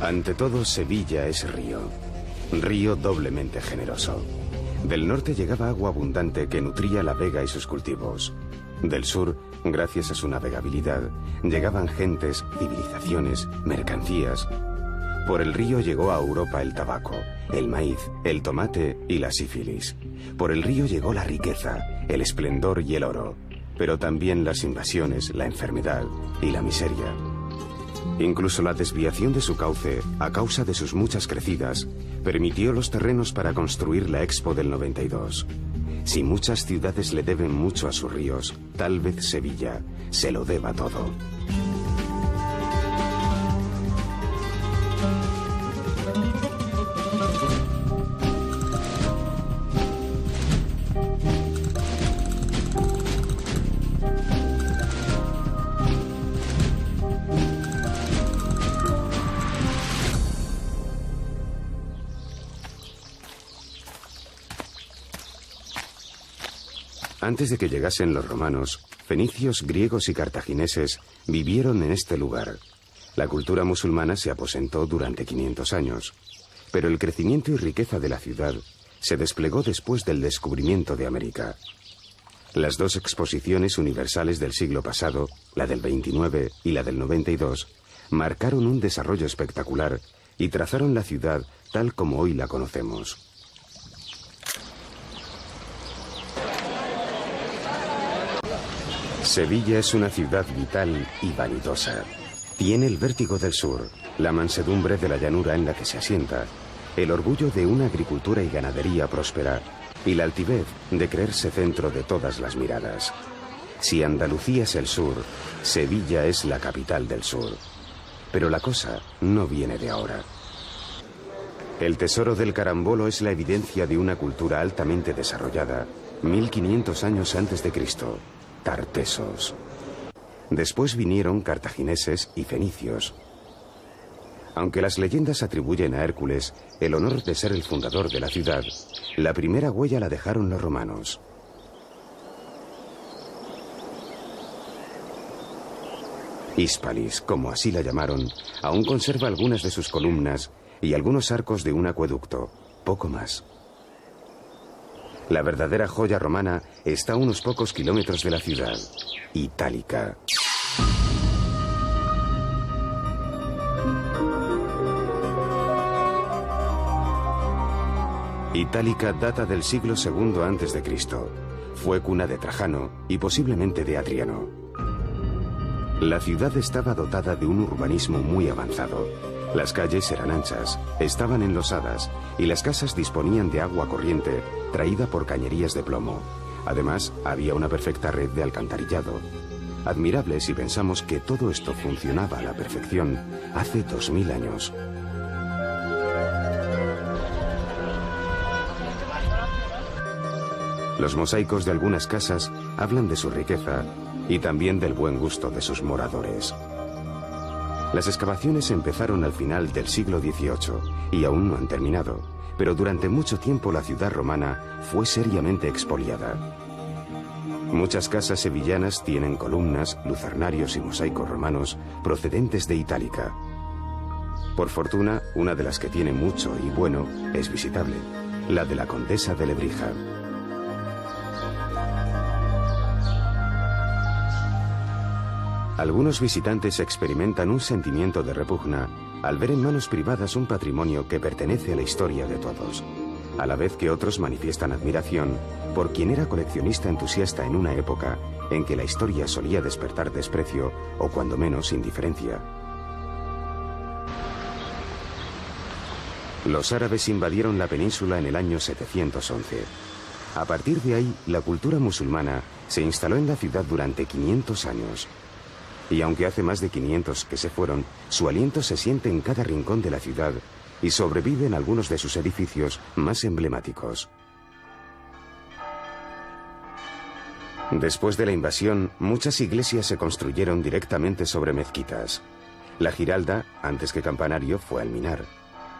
Ante todo, Sevilla es río. Río doblemente generoso. Del norte llegaba agua abundante que nutría la vega y sus cultivos. Del sur, gracias a su navegabilidad, llegaban gentes, civilizaciones, mercancías. Por el río llegó a Europa el tabaco, el maíz, el tomate y la sífilis. Por el río llegó la riqueza, el esplendor y el oro, pero también las invasiones, la enfermedad y la miseria. Incluso la desviación de su cauce, a causa de sus muchas crecidas, permitió los terrenos para construir la Expo del 92. Si muchas ciudades le deben mucho a sus ríos, tal vez Sevilla se lo deba todo. Antes de que llegasen los romanos, fenicios, griegos y cartagineses vivieron en este lugar. La cultura musulmana se aposentó durante 500 años, pero el crecimiento y riqueza de la ciudad se desplegó después del descubrimiento de América. Las dos exposiciones universales del siglo pasado, la del 29 y la del 92, marcaron un desarrollo espectacular y trazaron la ciudad tal como hoy la conocemos. Sevilla es una ciudad vital y vanidosa. Tiene el vértigo del sur, la mansedumbre de la llanura en la que se asienta, el orgullo de una agricultura y ganadería próspera y la altivez de creerse centro de todas las miradas. Si Andalucía es el sur, Sevilla es la capital del sur. Pero la cosa no viene de ahora. El tesoro del carambolo es la evidencia de una cultura altamente desarrollada, 1500 años antes de Cristo. Tartesos. Después vinieron cartagineses y fenicios. Aunque las leyendas atribuyen a Hércules el honor de ser el fundador de la ciudad, la primera huella la dejaron los romanos. Hispalis, como así la llamaron, aún conserva algunas de sus columnas y algunos arcos de un acueducto, poco más. La verdadera joya romana está a unos pocos kilómetros de la ciudad, Itálica. Itálica data del siglo II a.C. Fue cuna de Trajano y posiblemente de Adriano. La ciudad estaba dotada de un urbanismo muy avanzado. Las calles eran anchas, estaban enlosadas y las casas disponían de agua corriente traída por cañerías de plomo. Además, había una perfecta red de alcantarillado. Admirable si pensamos que todo esto funcionaba a la perfección hace 2000 años. Los mosaicos de algunas casas hablan de su riqueza y también del buen gusto de sus moradores. Las excavaciones empezaron al final del siglo XVIII y aún no han terminado, pero durante mucho tiempo la ciudad romana fue seriamente expoliada. Muchas casas sevillanas tienen columnas, lucernarios y mosaicos romanos procedentes de Itálica. Por fortuna, una de las que tiene mucho y bueno es visitable, la de la Condesa de Lebrija. Algunos visitantes experimentan un sentimiento de repugna al ver en manos privadas un patrimonio que pertenece a la historia de todos, a la vez que otros manifiestan admiración por quien era coleccionista entusiasta en una época en que la historia solía despertar desprecio o cuando menos indiferencia. Los árabes invadieron la península en el año 711. A partir de ahí, la cultura musulmana se instaló en la ciudad durante 500 años. Y aunque hace más de 500 que se fueron, su aliento se siente en cada rincón de la ciudad y sobrevive en algunos de sus edificios más emblemáticos. Después de la invasión, muchas iglesias se construyeron directamente sobre mezquitas. La Giralda, antes que campanario, fue alminar.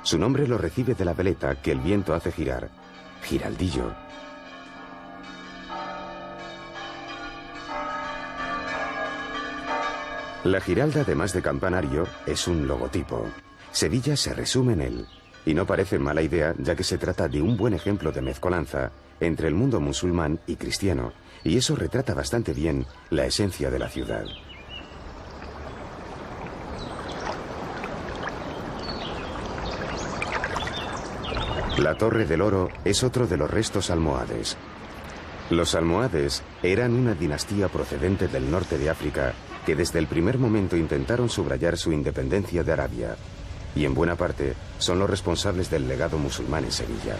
Su nombre lo recibe de la veleta que el viento hace girar, giraldillo. La Giralda, además de campanario, es un logotipo. Sevilla se resume en él, y no parece mala idea ya que se trata de un buen ejemplo de mezcolanza entre el mundo musulmán y cristiano, y eso retrata bastante bien la esencia de la ciudad. La Torre del Oro es otro de los restos almohades. Los almohades eran una dinastía procedente del norte de África que desde el primer momento intentaron subrayar su independencia de Arabia, y en buena parte son los responsables del legado musulmán en Sevilla.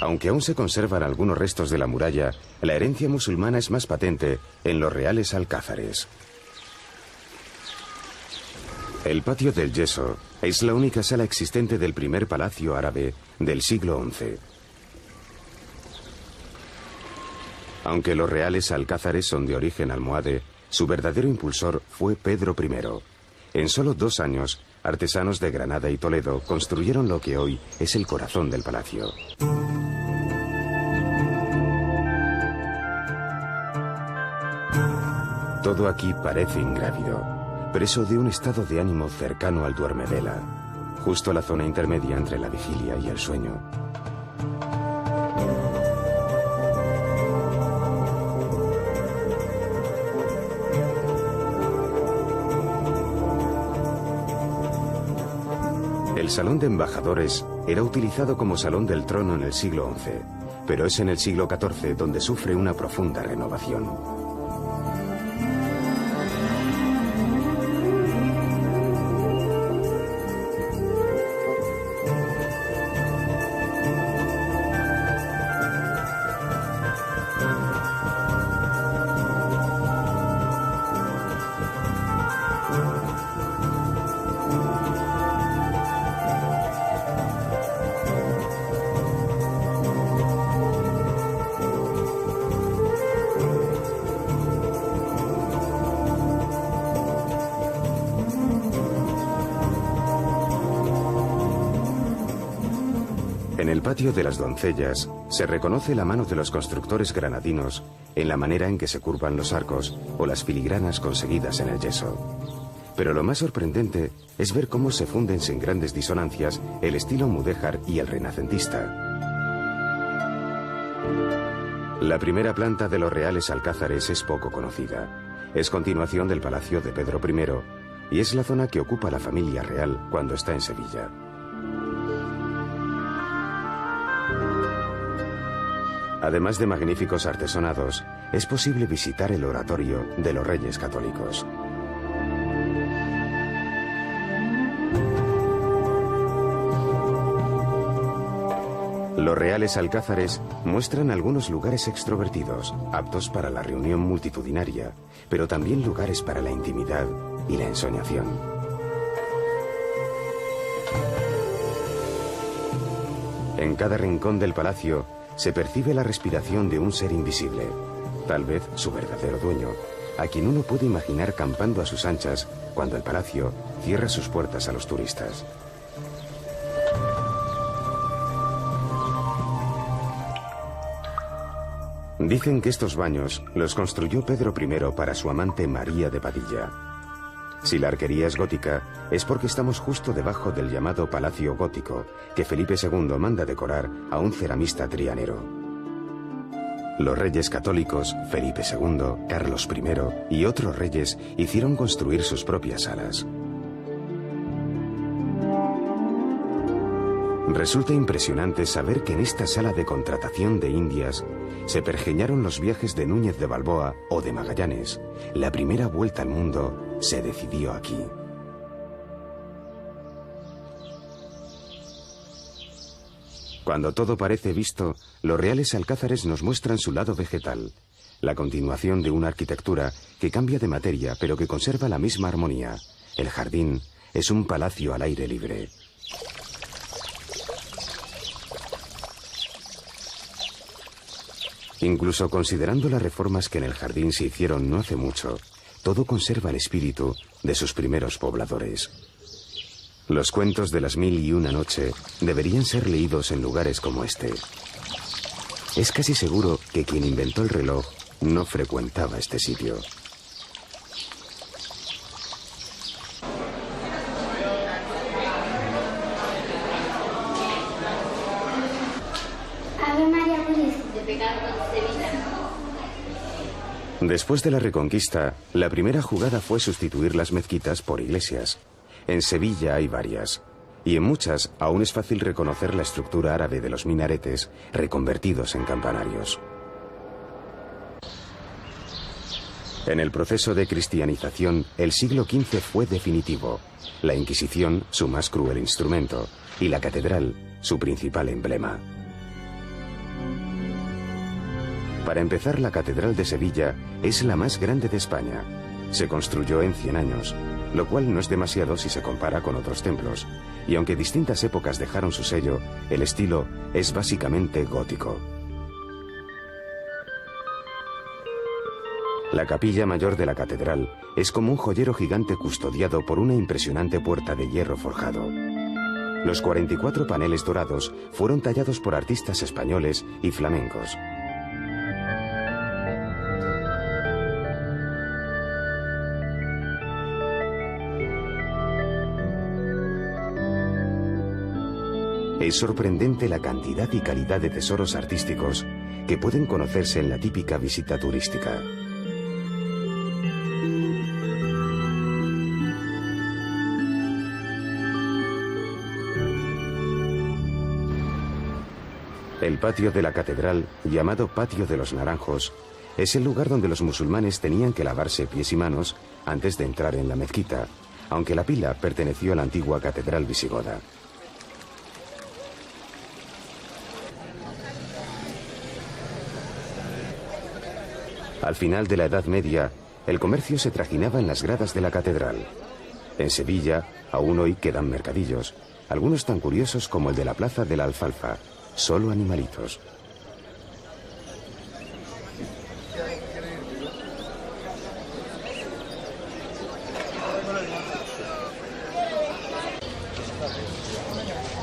Aunque aún se conservan algunos restos de la muralla, la herencia musulmana es más patente en los reales alcázares. El patio del Yeso es la única sala existente del primer palacio árabe del siglo XI. Aunque los reales alcázares son de origen almohade, su verdadero impulsor fue Pedro I. En solo 2 años, artesanos de Granada y Toledo construyeron lo que hoy es el corazón del palacio. Todo aquí parece ingrávido, preso de un estado de ánimo cercano al duermevela, justo a la zona intermedia entre la vigilia y el sueño. El Salón de Embajadores era utilizado como salón del trono en el siglo XI, pero es en el siglo XIV donde sufre una profunda renovación. En el patio de las doncellas se reconoce la mano de los constructores granadinos en la manera en que se curvan los arcos o las filigranas conseguidas en el yeso. Pero lo más sorprendente es ver cómo se funden sin grandes disonancias el estilo mudéjar y el renacentista. La primera planta de los reales alcázares es poco conocida. Es continuación del palacio de Pedro I y es la zona que ocupa la familia real cuando está en Sevilla. Además de magníficos artesonados, es posible visitar el oratorio de los Reyes Católicos. Los reales alcázares muestran algunos lugares extrovertidos, aptos para la reunión multitudinaria, pero también lugares para la intimidad y la ensoñación. En cada rincón del palacio se percibe la respiración de un ser invisible, tal vez su verdadero dueño, a quien uno puede imaginar campando a sus anchas cuando el palacio cierra sus puertas a los turistas. Dicen que estos baños los construyó Pedro I para su amante María de Padilla. Si la arquería es gótica, es porque estamos justo debajo del llamado Palacio Gótico, que Felipe II manda decorar a un ceramista trianero. Los reyes católicos, Felipe II, Carlos I y otros reyes hicieron construir sus propias salas. Resulta impresionante saber que en esta sala de contratación de Indias se pergeñaron los viajes de Núñez de Balboa o de Magallanes. La primera vuelta al mundo se decidió aquí. Cuando todo parece visto, los reales alcázares nos muestran su lado vegetal, la continuación de una arquitectura que cambia de materia pero que conserva la misma armonía. El jardín es un palacio al aire libre. Incluso considerando las reformas que en el jardín se hicieron no hace mucho, todo conserva el espíritu de sus primeros pobladores. Los cuentos de las 1001 noche deberían ser leídos en lugares como este. Es casi seguro que quien inventó el reloj no frecuentaba este sitio. Después de la Reconquista, la primera jugada fue sustituir las mezquitas por iglesias. En Sevilla hay varias, y en muchas aún es fácil reconocer la estructura árabe de los minaretes reconvertidos en campanarios. En el proceso de cristianización, el siglo XV fue definitivo. La Inquisición, su más cruel instrumento, y la catedral, su principal emblema. Para empezar, la Catedral de Sevilla es la más grande de España. Se construyó en 100 años, lo cual no es demasiado si se compara con otros templos, y aunque distintas épocas dejaron su sello, el estilo es básicamente gótico. La capilla mayor de la catedral es como un joyero gigante custodiado por una impresionante puerta de hierro forjado. Los 44 paneles dorados fueron tallados por artistas españoles y flamencos. Es sorprendente la cantidad y calidad de tesoros artísticos que pueden conocerse en la típica visita turística. El patio de la catedral, llamado Patio de los Naranjos, es el lugar donde los musulmanes tenían que lavarse pies y manos antes de entrar en la mezquita, aunque la pila perteneció a la antigua catedral visigoda. Al final de la Edad Media, el comercio se trajinaba en las gradas de la catedral. En Sevilla, aún hoy quedan mercadillos, algunos tan curiosos como el de la Plaza de la Alfalfa, solo animalitos.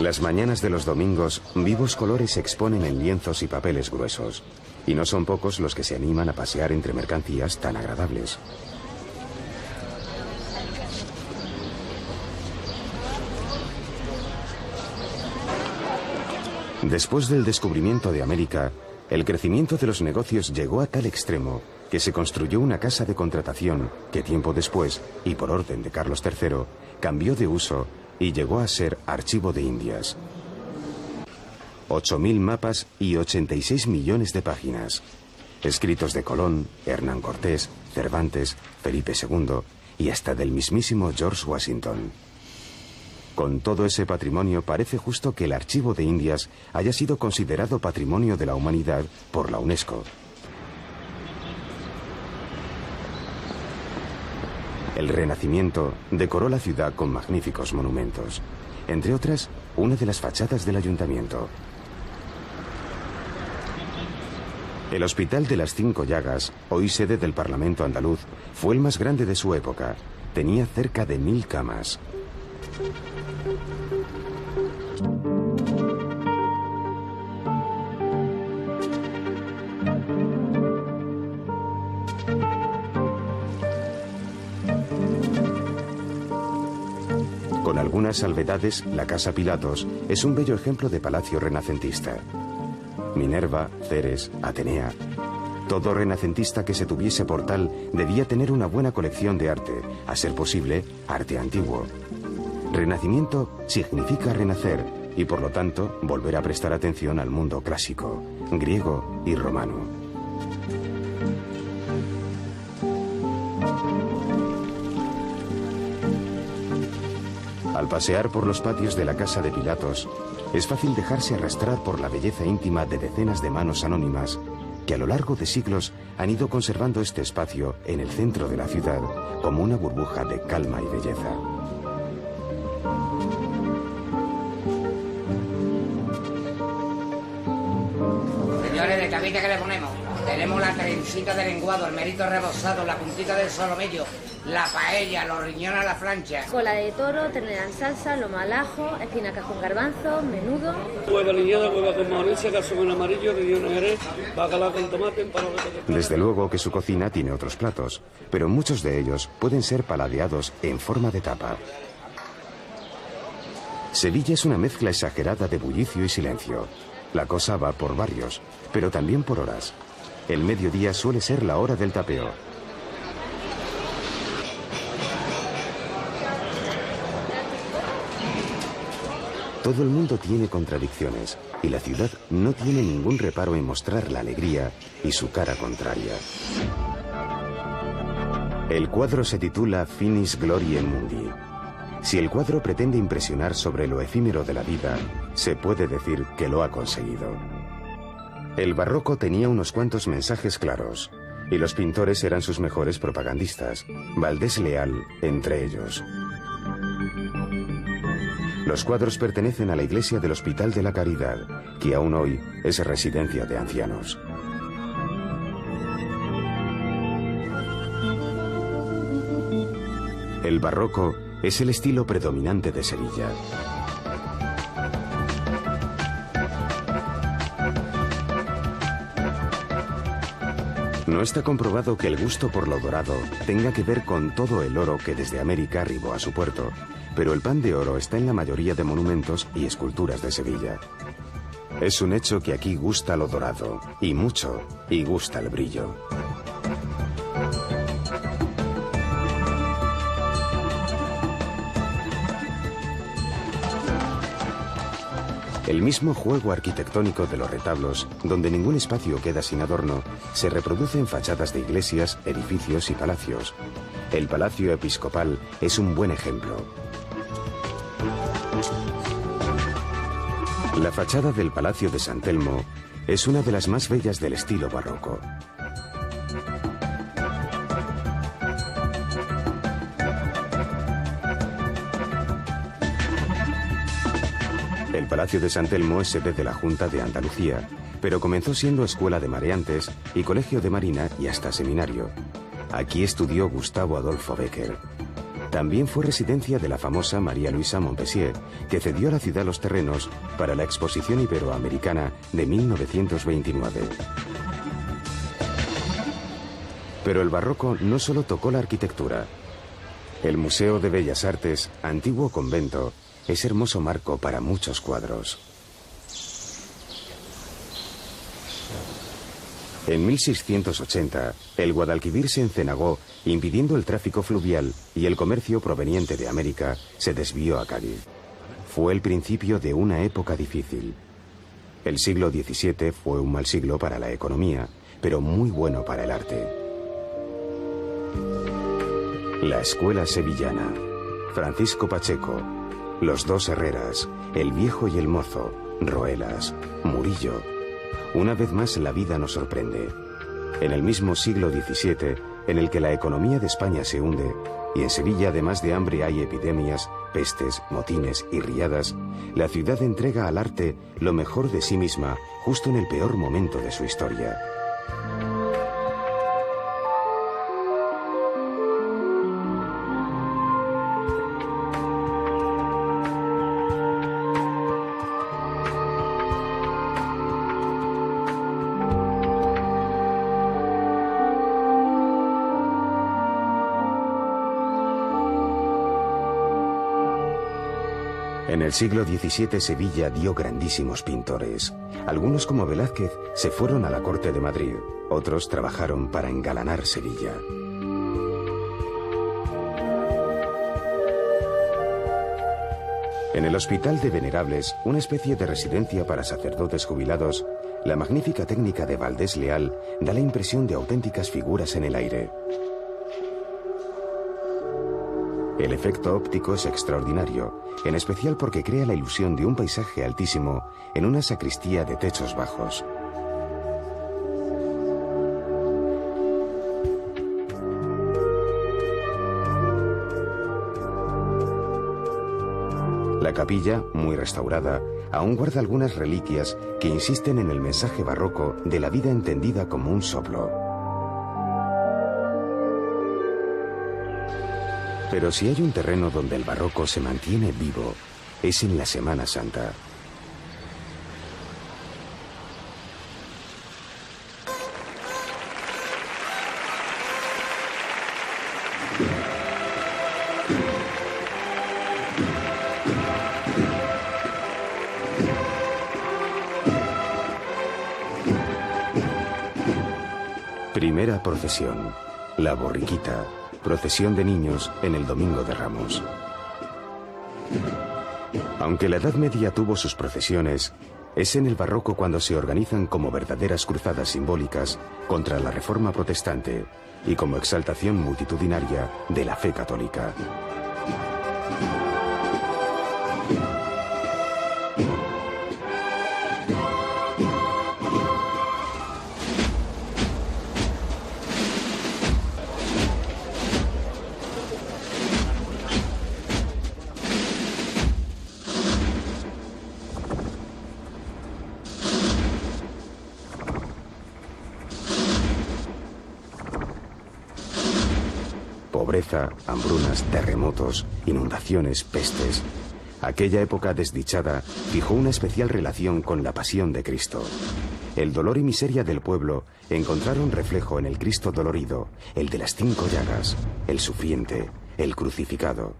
Las mañanas de los domingos, vivos colores se exponen en lienzos y papeles gruesos. Y no son pocos los que se animan a pasear entre mercancías tan agradables. Después del descubrimiento de América, el crecimiento de los negocios llegó a tal extremo que se construyó una casa de contratación que tiempo después, y por orden de Carlos III, cambió de uso y llegó a ser Archivo de Indias. 8.000 mapas y 86 millones de páginas. Escritos de Colón, Hernán Cortés, Cervantes, Felipe II y hasta del mismísimo George Washington. Con todo ese patrimonio, parece justo que el Archivo de Indias haya sido considerado Patrimonio de la Humanidad por la UNESCO. El Renacimiento decoró la ciudad con magníficos monumentos, entre otras, una de las fachadas del ayuntamiento. El Hospital de las Cinco Llagas, hoy sede del Parlamento andaluz, fue el más grande de su época. Tenía cerca de 1000 camas. Con algunas salvedades, la Casa Pilatos es un bello ejemplo de palacio renacentista. Minerva, Ceres, Atenea. Todo renacentista que se tuviese por tal debía tener una buena colección de arte, a ser posible, arte antiguo. Renacimiento significa renacer y por lo tanto volver a prestar atención al mundo clásico, griego y romano. Al pasear por los patios de la Casa de Pilatos, es fácil dejarse arrastrar por la belleza íntima de decenas de manos anónimas que a lo largo de siglos han ido conservando este espacio en el centro de la ciudad como una burbuja de calma y belleza. Señores, de camita que le ponemos. Tenemos la trencita de lenguado, el merito rebozado, la puntita del solomillo, la paella, los riñones a la plancha. Cola de toro, ternera en salsa, lomo al ajo, espinacas con garbanzo, menudo. Hueva aliñada, hueva con mayonesa, queso con amarillo, relleno de jerez, bacalao con tomate, empanadas de... Desde luego que su cocina tiene otros platos, pero muchos de ellos pueden ser paladeados en forma de tapa. Sevilla es una mezcla exagerada de bullicio y silencio. La cosa va por barrios, pero también por horas. El mediodía suele ser la hora del tapeo. Todo el mundo tiene contradicciones y la ciudad no tiene ningún reparo en mostrar la alegría y su cara contraria. El cuadro se titula Finis Gloriae Mundi. Si el cuadro pretende impresionar sobre lo efímero de la vida, se puede decir que lo ha conseguido. El barroco tenía unos cuantos mensajes claros, y los pintores eran sus mejores propagandistas, Valdés Leal entre ellos. Los cuadros pertenecen a la iglesia del Hospital de la Caridad, que aún hoy es residencia de ancianos. El barroco es el estilo predominante de Sevilla. No está comprobado que el gusto por lo dorado tenga que ver con todo el oro que desde América arribó a su puerto, pero el pan de oro está en la mayoría de monumentos y esculturas de Sevilla. Es un hecho que aquí gusta lo dorado, y mucho, y gusta el brillo. El mismo juego arquitectónico de los retablos, donde ningún espacio queda sin adorno, se reproduce en fachadas de iglesias, edificios y palacios. El Palacio Episcopal es un buen ejemplo. La fachada del Palacio de San Telmo es una de las más bellas del estilo barroco. El Palacio de San Telmo es sede de la Junta de Andalucía, pero comenzó siendo escuela de mareantes y colegio de marina y hasta seminario. Aquí estudió Gustavo Adolfo Bécquer. También fue residencia de la famosa María Luisa Montpensier, que cedió a la ciudad los terrenos para la Exposición Iberoamericana de 1929. Pero el barroco no solo tocó la arquitectura. El Museo de Bellas Artes, antiguo convento, es hermoso marco para muchos cuadros. En 1680, el Guadalquivir se encenagó, impidiendo el tráfico fluvial, y el comercio proveniente de América se desvió a Cádiz. Fue el principio de una época difícil. El siglo XVII fue un mal siglo para la economía, pero muy bueno para el arte. La escuela sevillana, Francisco Pacheco, los dos Herreras, el viejo y el mozo, Roelas, Murillo. Una vez más la vida nos sorprende. En el mismo siglo XVII, en el que la economía de España se hunde, y en Sevilla además de hambre hay epidemias, pestes, motines y riadas, la ciudad entrega al arte lo mejor de sí misma justo en el peor momento de su historia. En el siglo XVII Sevilla dio grandísimos pintores. Algunos como Velázquez se fueron a la corte de Madrid, otros trabajaron para engalanar Sevilla. En el Hospital de Venerables, una especie de residencia para sacerdotes jubilados, la magnífica técnica de Valdés Leal da la impresión de auténticas figuras en el aire. El efecto óptico es extraordinario, en especial porque crea la ilusión de un paisaje altísimo en una sacristía de techos bajos. La capilla, muy restaurada, aún guarda algunas reliquias que insisten en el mensaje barroco de la vida entendida como un soplo. Pero si hay un terreno donde el barroco se mantiene vivo, es en la Semana Santa. Primera procesión. La borriquita. Procesión de niños en el Domingo de Ramos. Aunque la Edad Media tuvo sus procesiones, es en el Barroco cuando se organizan como verdaderas cruzadas simbólicas contra la Reforma protestante y como exaltación multitudinaria de la fe católica. Pobreza, hambrunas, terremotos, inundaciones, pestes. Aquella época desdichada fijó una especial relación con la pasión de Cristo. El dolor y miseria del pueblo encontraron reflejo en el Cristo dolorido, el de las 5 llagas, el sufriente, el crucificado.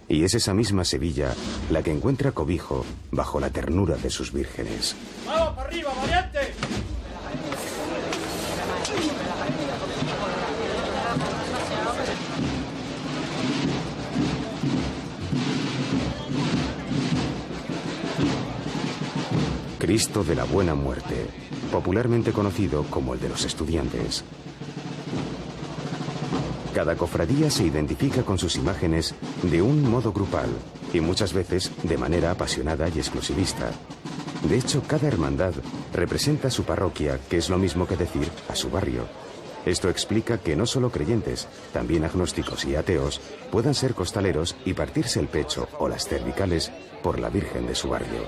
Y es esa misma Sevilla la que encuentra cobijo bajo la ternura de sus vírgenes. ¡Vamos para arriba, valiente! Cristo de la Buena Muerte, popularmente conocido como el de los estudiantes. Cada cofradía se identifica con sus imágenes de un modo grupal y muchas veces de manera apasionada y exclusivista. De hecho, cada hermandad representa a su parroquia, que es lo mismo que decir a su barrio. Esto explica que no solo creyentes, también agnósticos y ateos puedan ser costaleros y partirse el pecho o las cervicales por la Virgen de su barrio.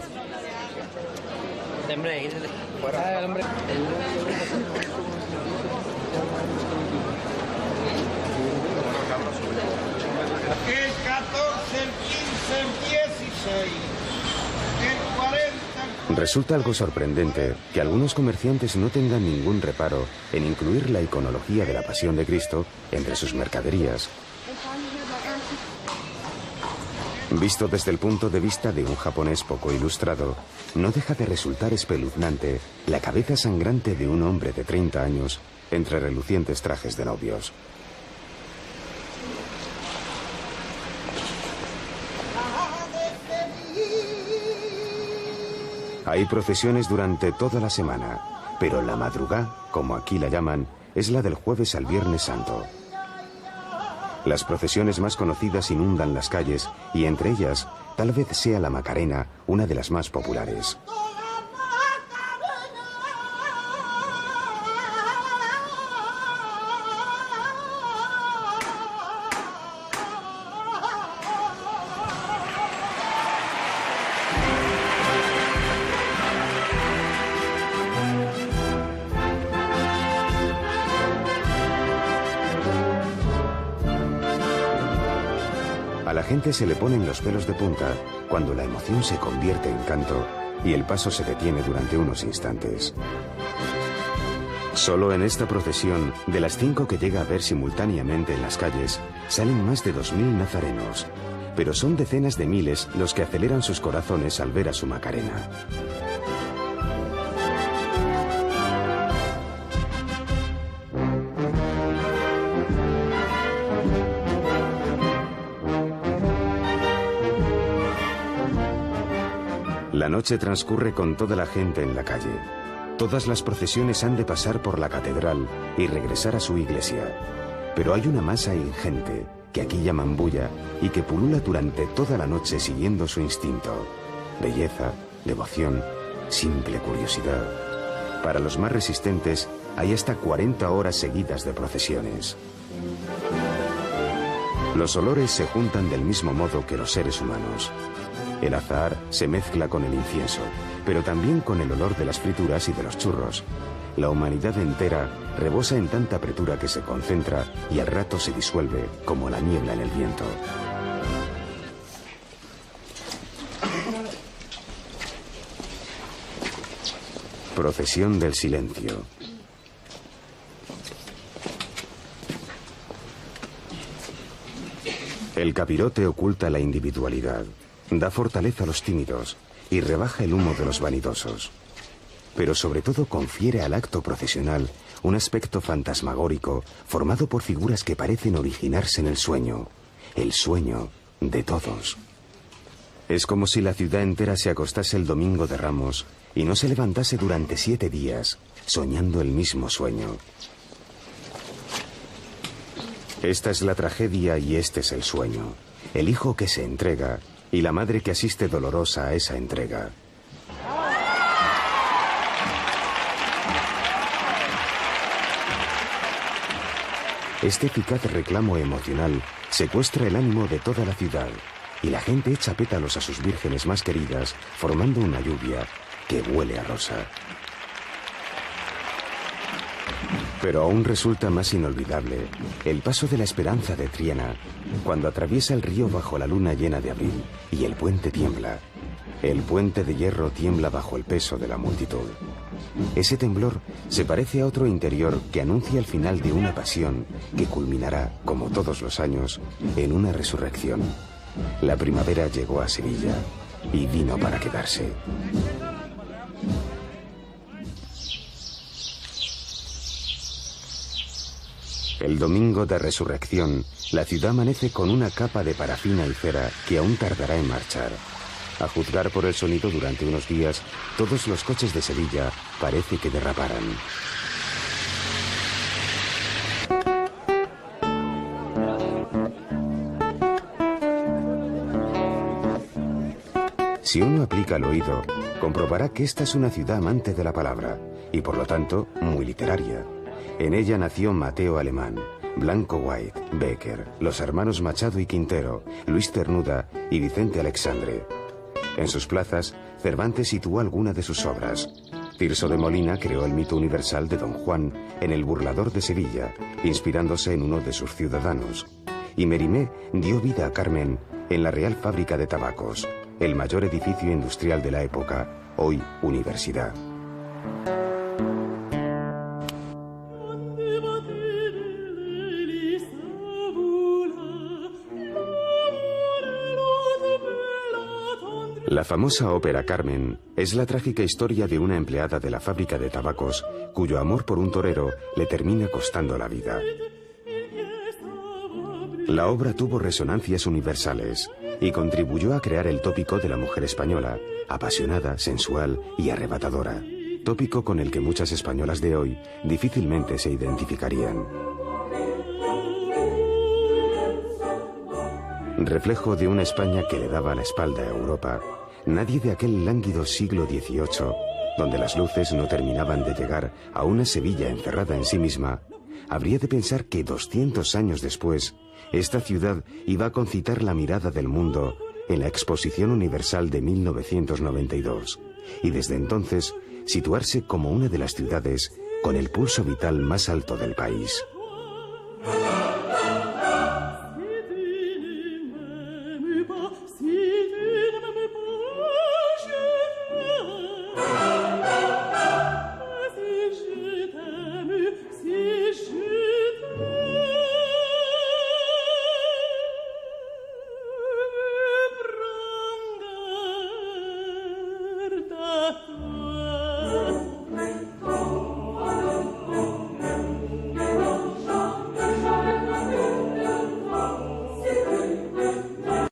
El 14, el 15, el 16, el 40... Resulta algo sorprendente que algunos comerciantes no tengan ningún reparo en incluir la iconología de la Pasión de Cristo entre sus mercaderías. Visto desde el punto de vista de un japonés poco ilustrado, no deja de resultar espeluznante la cabeza sangrante de un hombre de 30 años entre relucientes trajes de novios. Hay procesiones durante toda la semana, pero la madrugá, como aquí la llaman, es la del jueves al Viernes Santo. Las procesiones más conocidas inundan las calles y entre ellas tal vez sea la Macarena una de las más populares. A la gente se le ponen los pelos de punta cuando la emoción se convierte en canto y el paso se detiene durante unos instantes. Solo en esta procesión, de las 5 que llega a ver simultáneamente en las calles, salen más de 2000 nazarenos, pero son decenas de miles los que aceleran sus corazones al ver a su Macarena. La noche transcurre con toda la gente en la calle. Todas las procesiones han de pasar por la catedral y regresar a su iglesia. Pero hay una masa ingente, que aquí llaman bulla, y que pulula durante toda la noche siguiendo su instinto. Belleza, devoción, simple curiosidad. Para los más resistentes, hay hasta 40 horas seguidas de procesiones. Los olores se juntan del mismo modo que los seres humanos. El azahar se mezcla con el incienso, pero también con el olor de las frituras y de los churros. La humanidad entera rebosa en tanta apretura que se concentra y al rato se disuelve como la niebla en el viento. Procesión del silencio. El capirote oculta la individualidad. Da fortaleza a los tímidos y rebaja el humo de los vanidosos. Pero sobre todo confiere al acto procesional un aspecto fantasmagórico formado por figuras que parecen originarse en el sueño de todos. Es como si la ciudad entera se acostase el domingo de Ramos y no se levantase durante 7 días, soñando el mismo sueño. Esta es la tragedia y este es el sueño. El hijo que se entrega y la madre que asiste dolorosa a esa entrega. Este eficaz reclamo emocional secuestra el ánimo de toda la ciudad y la gente echa pétalos a sus vírgenes más queridas, formando una lluvia que huele a rosa. Pero aún resulta más inolvidable el paso de la Esperanza de Triana, cuando atraviesa el río bajo la luna llena de abril y el puente tiembla. El puente de hierro tiembla bajo el peso de la multitud. Ese temblor se parece a otro interior que anuncia el final de una pasión que culminará, como todos los años, en una resurrección. La primavera llegó a Sevilla y vino para quedarse. El domingo de resurrección, la ciudad amanece con una capa de parafina y cera que aún tardará en marchar. A juzgar por el sonido, durante unos días, todos los coches de Sevilla parece que derraparan. Si uno aplica el oído, comprobará que esta es una ciudad amante de la palabra y, por lo tanto, muy literaria. En ella nació Mateo Alemán, Blanco White, Becker, los hermanos Machado y Quintero, Luis Cernuda y Vicente Alexandre. En sus plazas, Cervantes situó alguna de sus obras. Tirso de Molina creó el mito universal de Don Juan en El burlador de Sevilla, inspirándose en uno de sus ciudadanos. Y Mérimée dio vida a Carmen en la Real Fábrica de Tabacos, el mayor edificio industrial de la época, hoy universidad. La famosa ópera Carmen es la trágica historia de una empleada de la fábrica de tabacos cuyo amor por un torero le termina costando la vida. La obra tuvo resonancias universales y contribuyó a crear el tópico de la mujer española, apasionada, sensual y arrebatadora, tópico con el que muchas españolas de hoy difícilmente se identificarían. Reflejo de una España que le daba la espalda a Europa, nadie de aquel lánguido siglo XVIII, donde las luces no terminaban de llegar a una Sevilla encerrada en sí misma, habría de pensar que 200 años después, esta ciudad iba a concitar la mirada del mundo en la Exposición Universal de 1992, y desde entonces situarse como una de las ciudades con el pulso vital más alto del país.